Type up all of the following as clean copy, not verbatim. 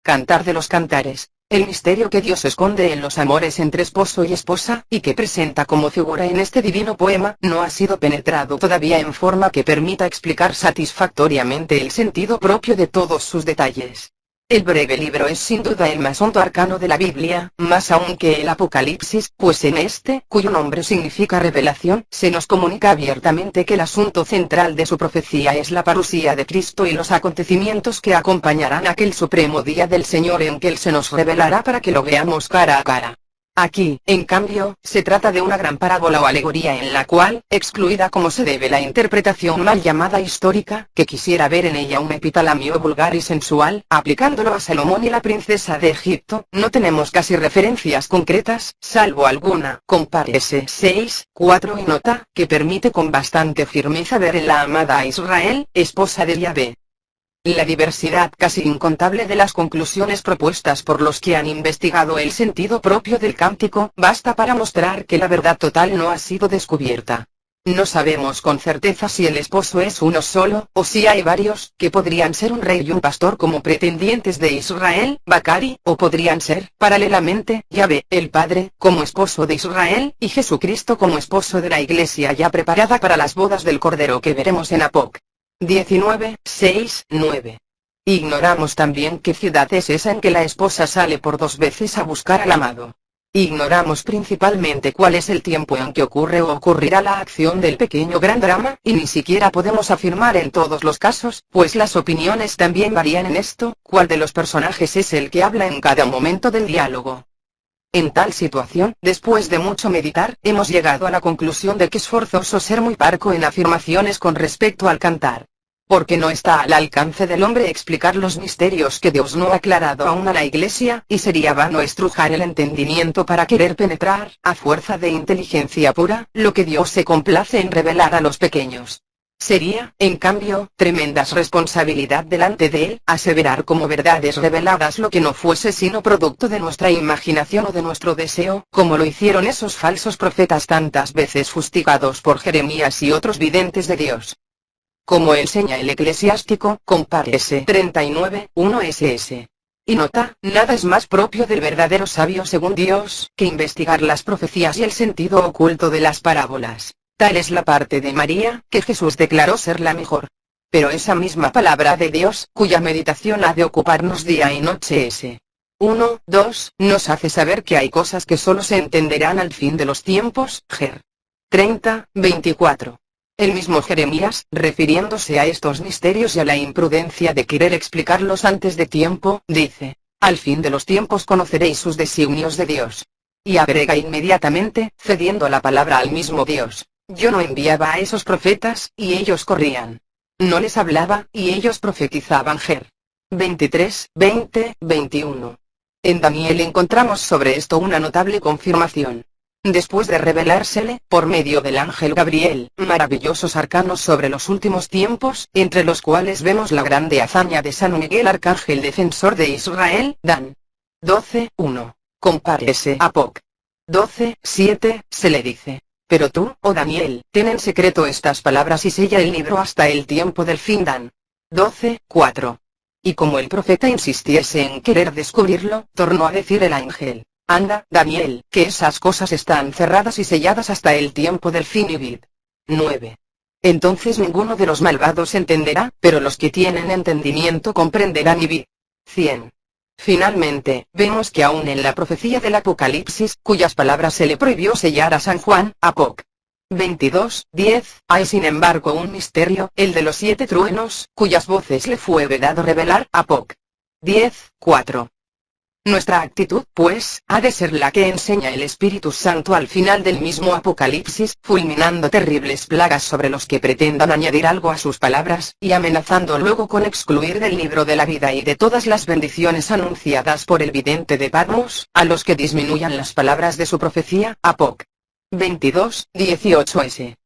Cantar de los Cantares, el misterio que Dios esconde en los amores entre esposo y esposa, y que presenta como figura en este divino poema, no ha sido penetrado todavía en forma que permita explicar satisfactoriamente el sentido propio de todos sus detalles. El breve libro es sin duda el más hondo arcano de la Biblia, más aún que el Apocalipsis, pues en este, cuyo nombre significa revelación, se nos comunica abiertamente que el asunto central de su profecía es la parusía de Cristo y los acontecimientos que acompañarán aquel supremo día del Señor en que Él se nos revelará para que lo veamos cara a cara. Aquí, en cambio, se trata de una gran parábola o alegoría en la cual, excluida como se debe la interpretación mal llamada histórica, que quisiera ver en ella un epitalamio vulgar y sensual, aplicándolo a Salomón y la princesa de Egipto, no tenemos casi referencias concretas, salvo alguna, compárese 6:4 y nota, que permite con bastante firmeza ver en la amada a Israel, esposa de Yahvé. La diversidad casi incontable de las conclusiones propuestas por los que han investigado el sentido propio del cántico, basta para mostrar que la verdad total no ha sido descubierta. No sabemos con certeza si el esposo es uno solo, o si hay varios, que podrían ser un rey y un pastor como pretendientes de Israel, Bacari, o podrían ser, paralelamente, Yahvé, el Padre, como esposo de Israel, y Jesucristo como esposo de la Iglesia ya preparada para las bodas del Cordero que veremos en Apocalipsis 19:6-9. Ignoramos también qué ciudad es esa en que la esposa sale por 2 veces a buscar al amado. Ignoramos principalmente cuál es el tiempo en que ocurre o ocurrirá la acción del pequeño gran drama, y ni siquiera podemos afirmar en todos los casos, pues las opiniones también varían en esto, cuál de los personajes es el que habla en cada momento del diálogo. En tal situación, después de mucho meditar, hemos llegado a la conclusión de que es forzoso ser muy parco en afirmaciones con respecto al cantar. Porque no está al alcance del hombre explicar los misterios que Dios no ha aclarado aún a la Iglesia, y sería vano estrujar el entendimiento para querer penetrar, a fuerza de inteligencia pura, lo que Dios se complace en revelar a los pequeños. Sería, en cambio, tremenda responsabilidad delante de Él, aseverar como verdades reveladas lo que no fuese sino producto de nuestra imaginación o de nuestro deseo, como lo hicieron esos falsos profetas tantas veces fustigados por Jeremías y otros videntes de Dios. Como enseña el eclesiástico, compárese 39:1 ss. Y nota, nada es más propio del verdadero sabio según Dios, que investigar las profecías y el sentido oculto de las parábolas. Tal es la parte de María, que Jesús declaró ser la mejor. Pero esa misma palabra de Dios, cuya meditación ha de ocuparnos día y noche 1:2, nos hace saber que hay cosas que solo se entenderán al fin de los tiempos, Jer. 30:24. El mismo Jeremías, refiriéndose a estos misterios y a la imprudencia de querer explicarlos antes de tiempo, dice: al fin de los tiempos conoceréis sus designios de Dios. Y agrega inmediatamente, cediendo la palabra al mismo Dios: yo no enviaba a esos profetas, y ellos corrían. No les hablaba, y ellos profetizaban. Jer. 23:20-21. En Daniel encontramos sobre esto una notable confirmación. Después de revelársele, por medio del ángel Gabriel, maravillosos arcanos sobre los últimos tiempos, entre los cuales vemos la grande hazaña de San Miguel Arcángel defensor de Israel, Dan. 12:1. Compárese Apocalipsis 12:7, se le dice: pero tú, oh Daniel, ten en secreto estas palabras y sella el libro hasta el tiempo del fin. Dan. 12:4. Y como el profeta insistiese en querer descubrirlo, tornó a decir el ángel: anda, Daniel, que esas cosas están cerradas y selladas hasta el tiempo del fin. Y vid. 9. Entonces ninguno de los malvados entenderá, pero los que tienen entendimiento comprenderán. Y vid. 100. Finalmente, vemos que aún en la profecía del Apocalipsis, cuyas palabras se le prohibió sellar a San Juan, Apocalipsis 22:10, hay sin embargo un misterio, el de los 7 truenos, cuyas voces le fue vedado revelar, Apocalipsis 10:4. Nuestra actitud, pues, ha de ser la que enseña el Espíritu Santo al final del mismo Apocalipsis, fulminando terribles plagas sobre los que pretendan añadir algo a sus palabras, y amenazando luego con excluir del libro de la vida y de todas las bendiciones anunciadas por el vidente de Patmos, a los que disminuyan las palabras de su profecía, Apocalipsis 22:18 s.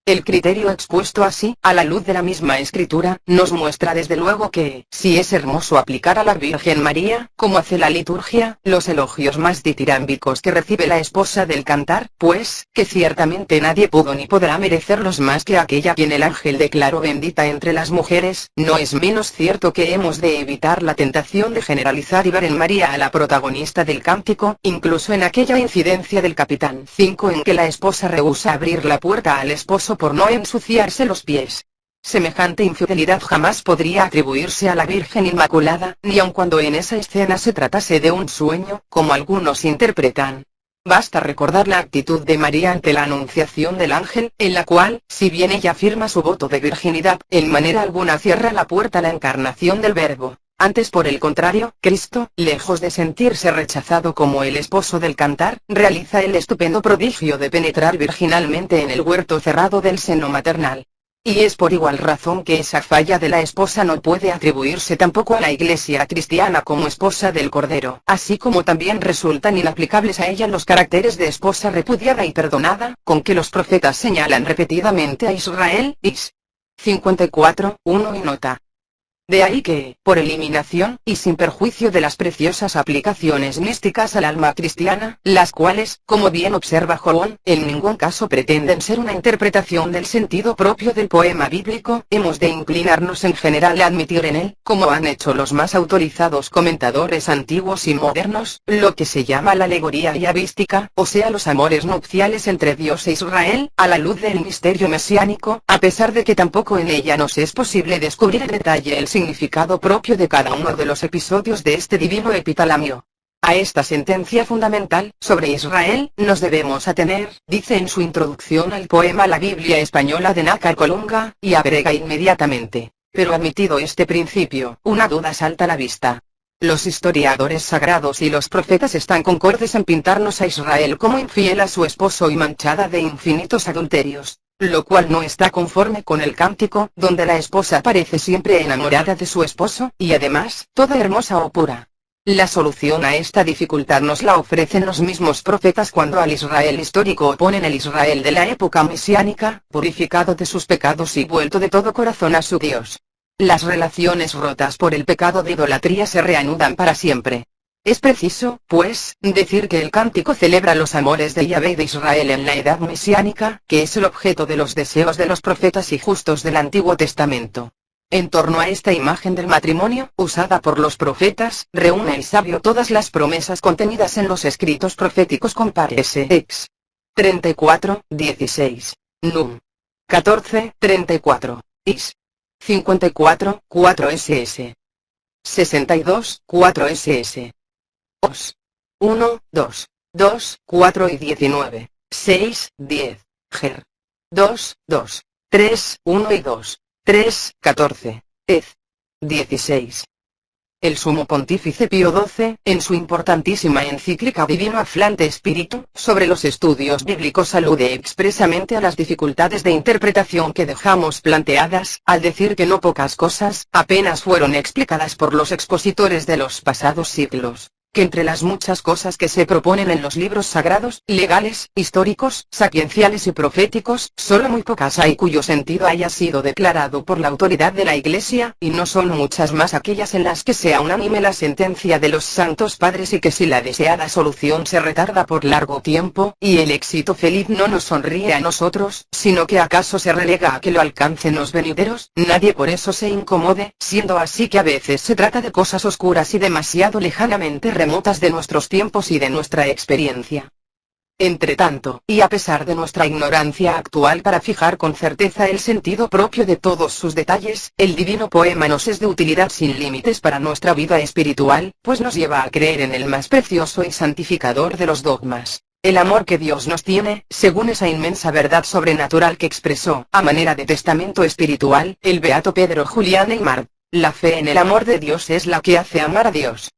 El criterio expuesto así, a la luz de la misma escritura, nos muestra desde luego que, si es hermoso aplicar a la Virgen María, como hace la liturgia, los elogios más ditirámbicos que recibe la esposa del cantar, pues, que ciertamente nadie pudo ni podrá merecerlos más que aquella quien el ángel declaró bendita entre las mujeres, no es menos cierto que hemos de evitar la tentación de generalizar y ver en María a la protagonista del cántico, incluso en aquella incidencia del capitán 5 en que la esposa rehúsa abrir la puerta al esposo por no ensuciarse los pies. Semejante infidelidad jamás podría atribuirse a la Virgen Inmaculada, ni aun cuando en esa escena se tratase de un sueño, como algunos interpretan. Basta recordar la actitud de María ante la anunciación del ángel, en la cual, si bien ella afirma su voto de virginidad, en manera alguna cierra la puerta a la encarnación del Verbo. Antes, por el contrario, Cristo, lejos de sentirse rechazado como el esposo del cantar, realiza el estupendo prodigio de penetrar virginalmente en el huerto cerrado del seno maternal. Y es por igual razón que esa falla de la esposa no puede atribuirse tampoco a la Iglesia cristiana como esposa del Cordero, así como también resultan inaplicables a ella los caracteres de esposa repudiada y perdonada, con que los profetas señalan repetidamente a Israel, Is. 54, 1 y nota. De ahí que, por eliminación, y sin perjuicio de las preciosas aplicaciones místicas al alma cristiana, las cuales, como bien observa Joón, en ningún caso pretenden ser una interpretación del sentido propio del poema bíblico, hemos de inclinarnos en general a admitir en él, como han hecho los más autorizados comentadores antiguos y modernos, lo que se llama la alegoría yavística, o sea los amores nupciales entre Dios e Israel, a la luz del misterio mesiánico, a pesar de que tampoco en ella nos es posible descubrir en detalle el significado propio de cada uno de los episodios de este divino epitalamio. A esta sentencia fundamental, sobre Israel, nos debemos atener, dice en su introducción al poema la Biblia española de Nácar Colunga, y agrega inmediatamente: pero admitido este principio, una duda salta a la vista. Los historiadores sagrados y los profetas están concordes en pintarnos a Israel como infiel a su esposo y manchada de infinitos adulterios, lo cual no está conforme con el cántico, donde la esposa parece siempre enamorada de su esposo, y además, toda hermosa o pura. La solución a esta dificultad nos la ofrecen los mismos profetas cuando al Israel histórico oponen el Israel de la época mesiánica, purificado de sus pecados y vuelto de todo corazón a su Dios. Las relaciones rotas por el pecado de idolatría se reanudan para siempre. Es preciso, pues, decir que el cántico celebra los amores de Yahvé y de Israel en la edad mesiánica, que es el objeto de los deseos de los profetas y justos del Antiguo Testamento. En torno a esta imagen del matrimonio, usada por los profetas, reúne el sabio todas las promesas contenidas en los escritos proféticos. Compárese Ex. 34, 16. Num. 14, 34. Is. 54, 4 ss. 62, 4 ss. Os. 1, 2, 2, 4 y 19, 6, 10, Ger. 2, 2, 3, 1 y 2, 3, 14, Ed. 16. El sumo pontífice Pío XII, en su importantísima encíclica Divino Aflante Spiritu, sobre los estudios bíblicos alude expresamente a las dificultades de interpretación que dejamos planteadas, al decir que no pocas cosas, apenas fueron explicadas por los expositores de los pasados siglos. Que entre las muchas cosas que se proponen en los libros sagrados, legales, históricos, sapienciales y proféticos, solo muy pocas hay cuyo sentido haya sido declarado por la autoridad de la Iglesia, y no son muchas más aquellas en las que sea unánime la sentencia de los santos padres y que si la deseada solución se retarda por largo tiempo, y el éxito feliz no nos sonríe a nosotros, sino que acaso se relega a que lo alcancen los venideros, nadie por eso se incomode, siendo así que a veces se trata de cosas oscuras y demasiado lejanamente remotas de nuestros tiempos y de nuestra experiencia. Entretanto, y a pesar de nuestra ignorancia actual para fijar con certeza el sentido propio de todos sus detalles, el divino poema nos es de utilidad sin límites para nuestra vida espiritual, pues nos lleva a creer en el más precioso y santificador de los dogmas. El amor que Dios nos tiene, según esa inmensa verdad sobrenatural que expresó, a manera de testamento espiritual, el beato Pedro Julián Aymar. La fe en el amor de Dios es la que hace amar a Dios.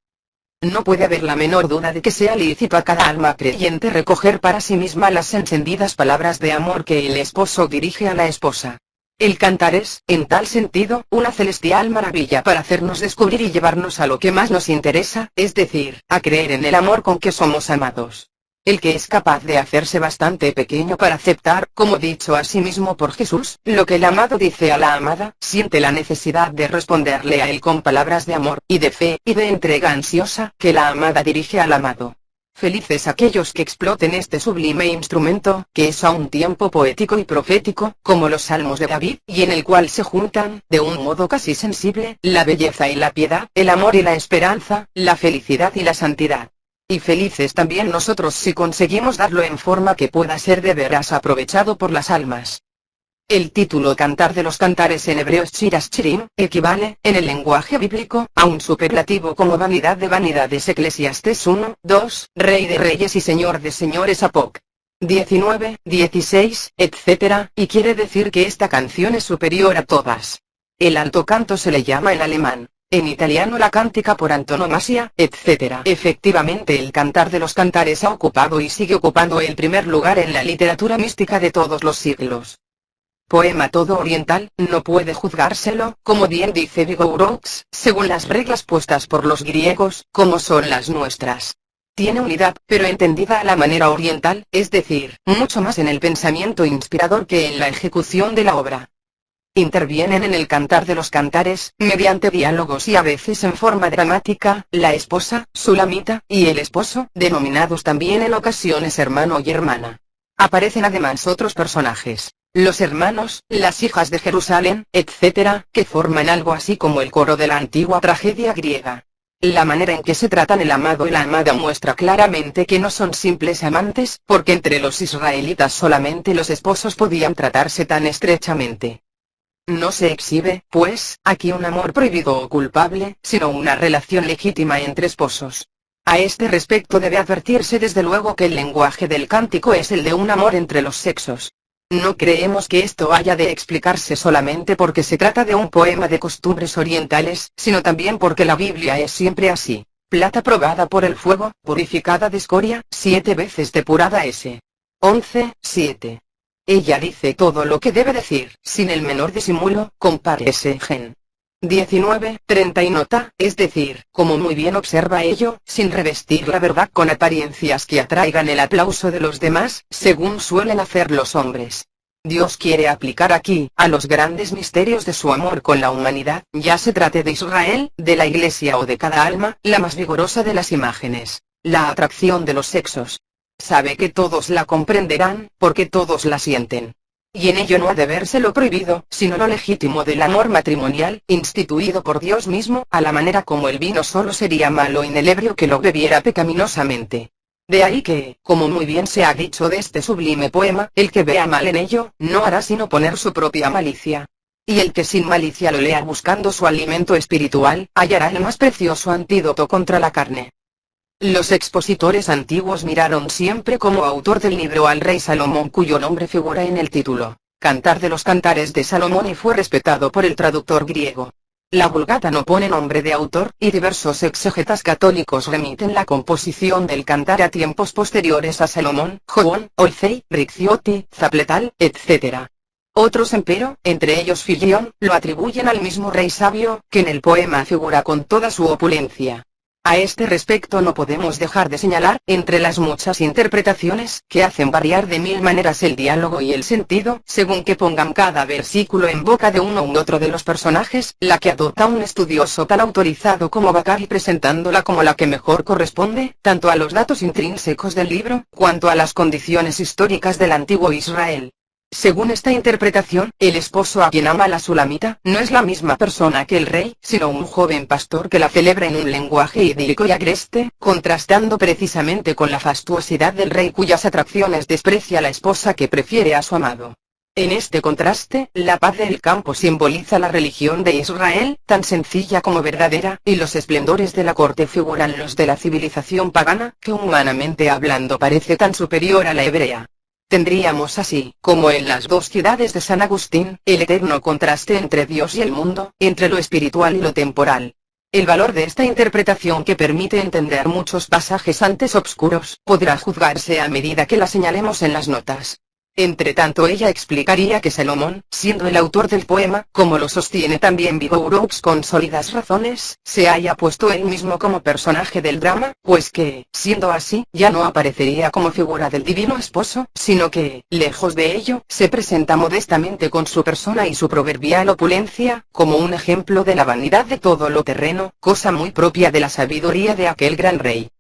No puede haber la menor duda de que sea lícito a cada alma creyente recoger para sí misma las encendidas palabras de amor que el esposo dirige a la esposa. El cantar es, en tal sentido, una celestial maravilla para hacernos descubrir y llevarnos a lo que más nos interesa, es decir, a creer en el amor con que somos amados. el que es capaz de hacerse bastante pequeño para aceptar, como dicho a sí mismo por Jesús, lo que el amado dice a la amada, siente la necesidad de responderle a él con palabras de amor, y de fe, y de entrega ansiosa, que la amada dirige al amado. Felices aquellos que exploten este sublime instrumento, que es a un tiempo poético y profético, como los salmos de David, y en el cual se juntan, de un modo casi sensible, la belleza y la piedad, el amor y la esperanza, la felicidad y la santidad. Y felices también nosotros si conseguimos darlo en forma que pueda ser de veras aprovechado por las almas. El título Cantar de los Cantares en hebreo Shiras Shirim, equivale, en el lenguaje bíblico, a un superlativo como vanidad de vanidades. Eclesiastés 1, 2, Rey de Reyes y Señor de Señores. Apoc. 19, 16, etc., y quiere decir que esta canción es superior a todas. El alto canto se le llama en alemán, en italiano la cántica por antonomasia, etc. Efectivamente, el Cantar de los Cantares ha ocupado y sigue ocupando el primer lugar en la literatura mística de todos los siglos. Poema todo oriental, no puede juzgárselo, como bien dice Vigouroux, según las reglas puestas por los griegos, como son las nuestras. Tiene unidad, pero entendida a la manera oriental, es decir, mucho más en el pensamiento inspirador que en la ejecución de la obra. Intervienen en el Cantar de los Cantares, mediante diálogos y a veces en forma dramática, la esposa, Sulamita, y el esposo, denominados también en ocasiones hermano y hermana. Aparecen además otros personajes, los hermanos, las hijas de Jerusalén, etc., que forman algo así como el coro de la antigua tragedia griega. La manera en que se tratan el amado y la amada muestra claramente que no son simples amantes, porque entre los israelitas solamente los esposos podían tratarse tan estrechamente. No se exhibe, pues, aquí un amor prohibido o culpable, sino una relación legítima entre esposos. A este respecto debe advertirse desde luego que el lenguaje del cántico es el de un amor entre los sexos. No creemos que esto haya de explicarse solamente porque se trata de un poema de costumbres orientales, sino también porque la Biblia es siempre así. Plata probada por el fuego, purificada de escoria, 7 veces depurada. 11, 7. Ella dice todo lo que debe decir, sin el menor disimulo, compare ese gen. 19, 30 y nota, es decir, como muy bien observa ello, sin revestir la verdad con apariencias que atraigan el aplauso de los demás, según suelen hacer los hombres. Dios quiere aplicar aquí, a los grandes misterios de su amor con la humanidad, ya se trate de Israel, de la Iglesia o de cada alma, la más vigorosa de las imágenes, la atracción de los sexos. Sabe que todos la comprenderán, porque todos la sienten. Y en ello no ha de verse lo prohibido, sino lo legítimo del amor matrimonial, instituido por Dios mismo, a la manera como el vino solo sería malo en el ebrio que lo bebiera pecaminosamente. De ahí que, como muy bien se ha dicho de este sublime poema, el que vea mal en ello, no hará sino poner su propia malicia. Y el que sin malicia lo lea buscando su alimento espiritual, hallará el más precioso antídoto contra la carne. Los expositores antiguos miraron siempre como autor del libro al rey Salomón, cuyo nombre figura en el título, Cantar de los Cantares de Salomón, y fue respetado por el traductor griego. La Vulgata no pone nombre de autor, y diversos exegetas católicos remiten la composición del cantar a tiempos posteriores a Salomón, Jobón, Olcey, Ricciotti, Zapletal, etc. Otros empero, entre ellos Filión, lo atribuyen al mismo rey sabio, que en el poema figura con toda su opulencia. A este respecto no podemos dejar de señalar, entre las muchas interpretaciones, que hacen variar de mil maneras el diálogo y el sentido, según que pongan cada versículo en boca de uno u otro de los personajes, la que adopta un estudioso tan autorizado como Bacari, presentándola como la que mejor corresponde, tanto a los datos intrínsecos del libro, cuanto a las condiciones históricas del antiguo Israel. Según esta interpretación, el esposo a quien ama la Sulamita, no es la misma persona que el rey, sino un joven pastor que la celebra en un lenguaje idílico y agreste, contrastando precisamente con la fastuosidad del rey cuyas atracciones desprecia la esposa que prefiere a su amado. En este contraste, la paz del campo simboliza la religión de Israel, tan sencilla como verdadera, y los esplendores de la corte figuran los de la civilización pagana, que humanamente hablando parece tan superior a la hebrea. Tendríamos así, como en las dos ciudades de San Agustín, el eterno contraste entre Dios y el mundo, entre lo espiritual y lo temporal. El valor de esta interpretación, que permite entender muchos pasajes antes obscuros, podrá juzgarse a medida que la señalemos en las notas. Entre tanto ella explicaría que Salomón, siendo el autor del poema, como lo sostiene también Vigoureux con sólidas razones, se haya puesto él mismo como personaje del drama, pues que, siendo así, ya no aparecería como figura del divino esposo, sino que, lejos de ello, se presenta modestamente con su persona y su proverbial opulencia, como un ejemplo de la vanidad de todo lo terreno, cosa muy propia de la sabiduría de aquel gran rey.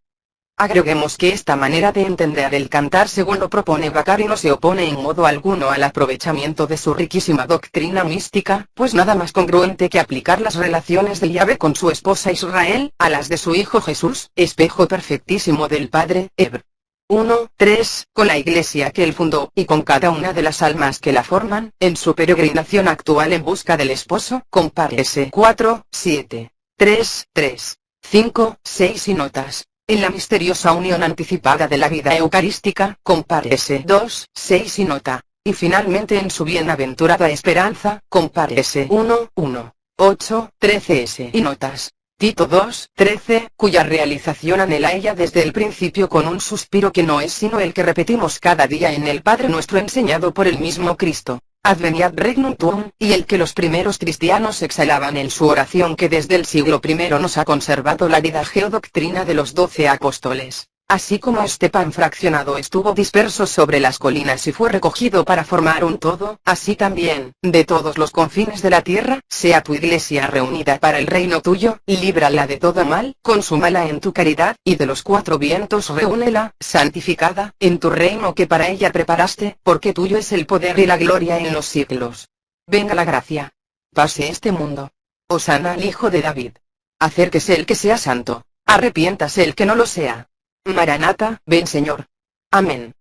Agreguemos que esta manera de entender el cantar según lo propone Bacari no se opone en modo alguno al aprovechamiento de su riquísima doctrina mística, pues nada más congruente que aplicar las relaciones de Yahvé con su esposa Israel, a las de su Hijo Jesús, espejo perfectísimo del Padre, Hebr. 1:3, con la iglesia que él fundó, y con cada una de las almas que la forman, en su peregrinación actual en busca del esposo, compárese 4:7, 3:3, 5:6 y notas. En la misteriosa unión anticipada de la vida eucarística, compárese 2:6 y nota. Y finalmente en su bienaventurada esperanza, compárese 1:1, 8:13 y notas. Tito 2:13, cuya realización anhela ella desde el principio con un suspiro que no es sino el que repetimos cada día en el Padre nuestro enseñado por el mismo Cristo. Adveniat regnum tuum, y el que los primeros cristianos exhalaban en su oración que desde el siglo I nos ha conservado la vida geodoctrina de los 12 apóstoles. Así como este pan fraccionado estuvo disperso sobre las colinas y fue recogido para formar un todo, así también, de todos los confines de la tierra, sea tu iglesia reunida para el reino tuyo, líbrala de todo mal, consúmala en tu caridad, y de los cuatro vientos reúnela, santificada, en tu reino que para ella preparaste, porque tuyo es el poder y la gloria en los siglos. Venga la gracia. Pase este mundo. Hosana al Hijo de David. Acérquese el que sea santo. Arrepiéntase el que no lo sea. Maranata, ven Señor. Amén.